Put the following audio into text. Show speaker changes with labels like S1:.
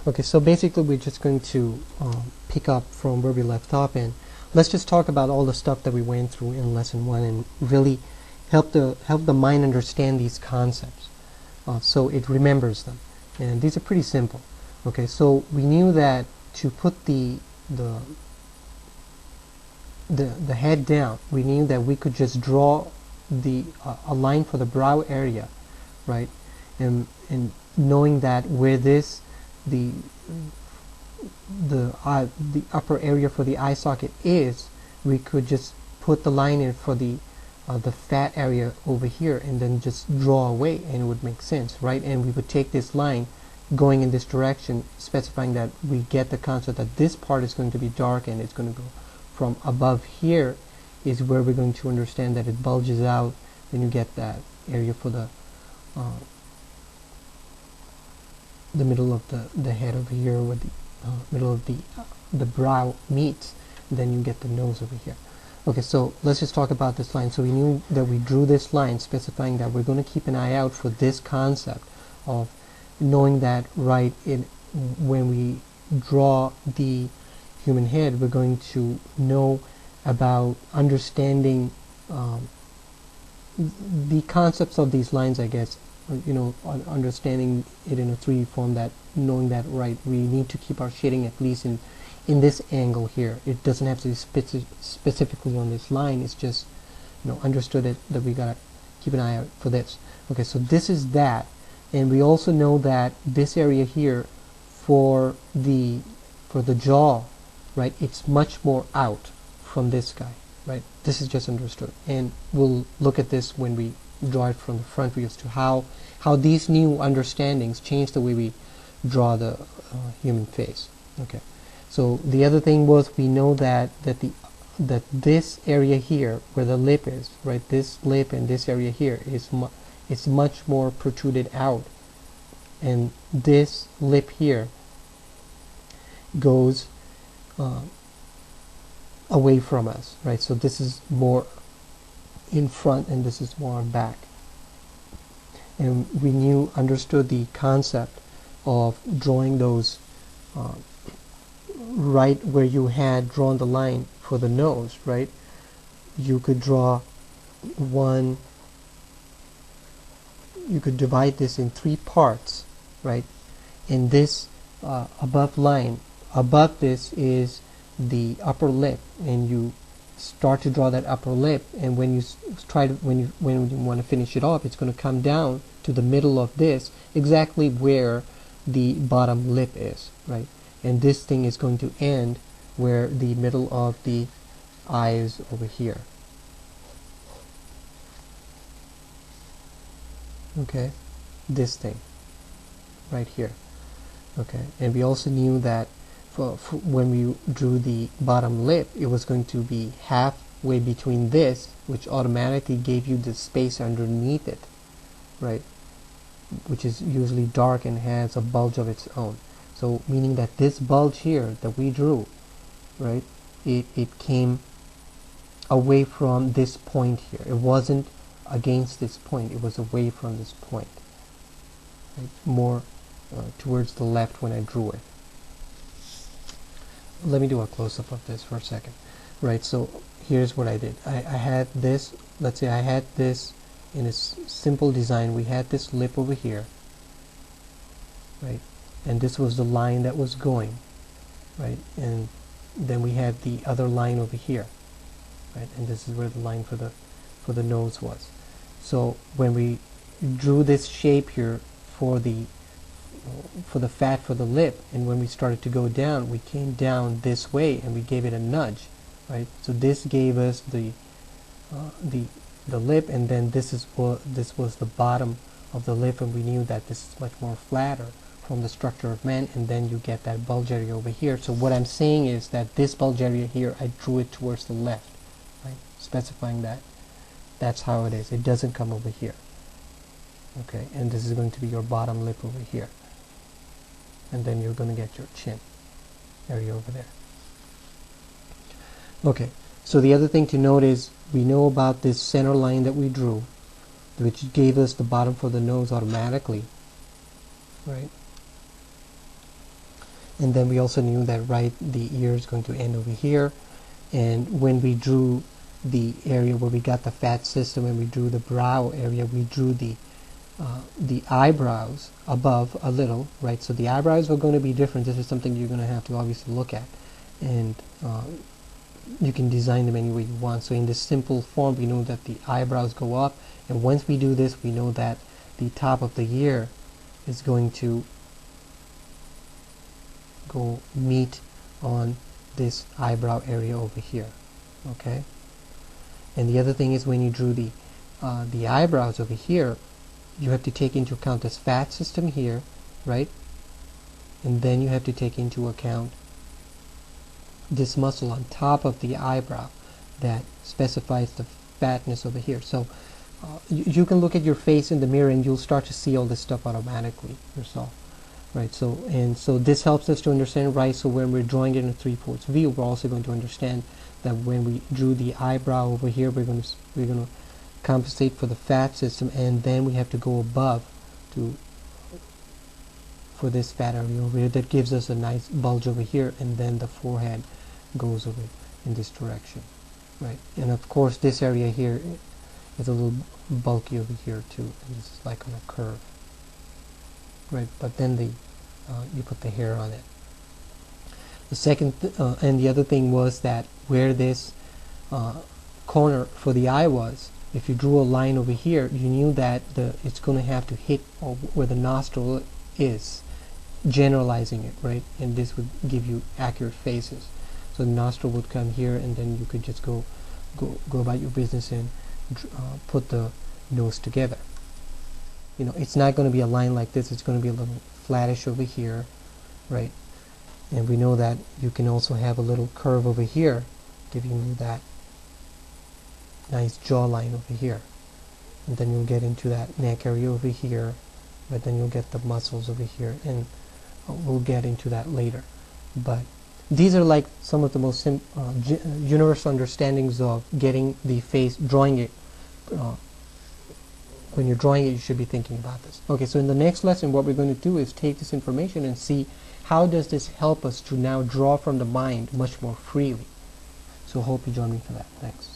S1: Okay, so basically we're just going to pick up from where we left off, and let's just talk about all the stuff that we went through in lesson 1 and really help the mind understand these concepts so it remembers them. And these are pretty simple. Okay, so we knew that to put the head down, we knew that we could just draw a line for the brow area, right? And knowing that where this the upper area for the eye socket is, we could just put the line in for the fat area over here and then just draw away, and it would make sense, right? And we would take this line going in this direction, specifying that we get the concept that this part is going to be dark and it's going to go from above here is where we're going to understand that it bulges out. Then you get that area for the middle of the head over here, where the middle of the brow meets. Then you get the nose over here. Okay, so let's just talk about this line. So we knew that we drew this line specifying that we're going to keep an eye out for this concept of knowing that when we draw the human head, we're going to know about understanding the concepts of these lines, I guess, understanding it in a 3D form, that knowing that we need to keep our shading at least in this angle here. It doesn't have to be specifically on this line. It's just understood that we gotta keep an eye out for this. Okay, so this is that, and we also know that this area here for the jaw, right, it's much more out from this guy, right? This is just understood, and we'll look at this when we draw it from the front view as to how these new understandings change the way we draw the human face. Okay, so the other thing was, we know that this area here where the lip is, right, this lip and this area here is much more protruded out, and this lip here goes away from us, right? So this is more in front and this is more back. And we understood the concept of drawing those right where you had drawn the line for the nose, right? You could draw you could divide this in 3 parts, right? And this above line, above this is the upper lip, and you start to draw that upper lip, and when you want to finish it off, it's going to come down to the middle of this, exactly where the bottom lip is, right? And this thing is going to end where the middle of the eye is over here. Okay, this thing right here. Okay, and we also knew that for when we drew the bottom lip, it was going to be halfway between this, which automatically gave you the space underneath it, right, which is usually dark and has a bulge of its own. So meaning that this bulge here that we drew, right, it came away from this point here. It wasn't against this point, it was away from this point, right? More towards the left when I drew it. Let me do a close-up of this for a second. Right, so here's what I did. I had this, let's say I had this in a simple design. We had this lip over here, right, and this was the line that was going, right, and then we had the other line over here, right, and this is where the line for the nose was. So when we drew this shape here for the fat for the lip, and when we started to go down, we came down this way and we gave it a nudge, right? So this gave us the lip, and then this was the bottom of the lip, and we knew that this is much more flatter from the structure of man, and then you get that bulge area over here. So what I'm saying is that this bulge area here, I drew it towards the left, right, specifying that that's how it is. It doesn't come over here. Okay, and this is going to be your bottom lip over here, and then you're going to get your chin area over there. Okay, so the other thing to note is we know about this center line that we drew, which gave us the bottom for the nose automatically, right? And then we also knew that the ear is going to end over here. And when we drew the area where we got the fat system and we drew the brow area, we drew the eyebrows above a little, right? So the eyebrows are going to be different. This is something you're going to have to obviously look at, and you can design them any way you want. So in this simple form, we know that the eyebrows go up, and once we do this, we know that the top of the ear is going to go meet on this eyebrow area over here. Okay. And the other thing is, when you drew the eyebrows over here, you have to take into account this fat system here, right? And then you have to take into account this muscle on top of the eyebrow that specifies the fatness over here. So you can look at your face in the mirror and you'll start to see all this stuff automatically yourself, right? So this helps us to understand, right? So when we're drawing it in a 3/4 view, we're also going to understand that when we drew the eyebrow over here, we're going to compensate for the fat system, and then we have to go above for this fat area over here that gives us a nice bulge over here, and then the forehead goes over in this direction, right? And of course this area here is a little bulky over here too, and this is like on a curve, right? But then you put the hair on it. The second and the other thing was that where this corner for the eye was, if you drew a line over here, you knew that it's going to have to hit where the nostril is, generalizing it, right? And this would give you accurate faces. So the nostril would come here, and then you could just go about your business and put the nose together. You know, it's not going to be a line like this. It's going to be a little flattish over here, right? And we know that you can also have a little curve over here, giving you that nice jawline over here, and then you'll get into that neck area over here, but then you'll get the muscles over here, and we'll get into that later. But these are like some of the most universal understandings of getting the face, drawing it. When you're drawing it, you should be thinking about this. Okay, so in the next lesson, what we're going to do is take this information and see how does this help us to now draw from the mind much more freely. So hope you join me for that. Thanks.